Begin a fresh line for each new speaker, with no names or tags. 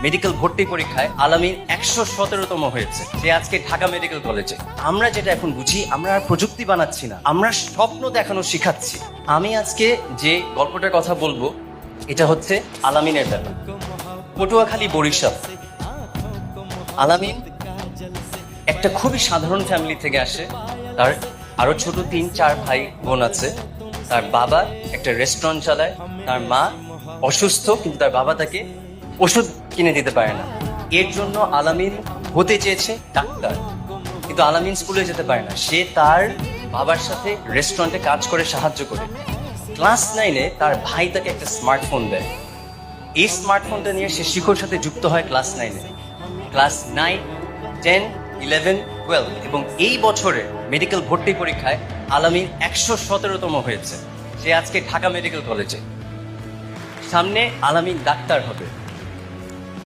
Medical ভর্তি পরীক্ষায় আলামিন 117তম হয়েছে। সে আজকে ঢাকা মেডিকেল কলেজে। আমরা যেটা এখন বুঝি, আমরা আর প্রযুক্তি বানাচ্ছি না, আমরা স্বপ্ন দেখানো শিখাচ্ছি। আমি আজকে যে গল্পটার কথা বলবো এটা হচ্ছে আলামিনের ব্যাপার। পটুয়াখালী, বরিশাল। আলামিন একটা খুবই সাধারণ ফ্যামিলি থেকে আসে। তার আরো ছোট 3-4 ভাই বোন আছে। তার বাবা একটা রেস্টুরেন্ট চালায়। তার মা অসুস্থ, কিন্তু তার বাবা তাকে ওষুধ কিনে দিতে পারে না। এর জন্য আলামিন হতে চেয়েছে ডাক্তার, কিন্তু আলামিন স্কুলে যেতে পারে না। সে তার বাবার সাথে রেস্টুরেন্টে কাজ করে সাহায্য করে। ক্লাস 9-এ তার ভাই তাকে একটা স্মার্টফোন দেয়। এই স্মার্টফোনটা নিয়ে সে শিখর সাথে যুক্ত হয় ক্লাস 9-এ। ক্লাস 9, 10, 11, 12 এবং এই বছরে মেডিকেল ভর্তি পরীক্ষায় আলামিন 117তম হয়েছে। সে আজকে ঢাকা মেডিকেল কলেজে। সামনে আলামিন ডাক্তার হবে।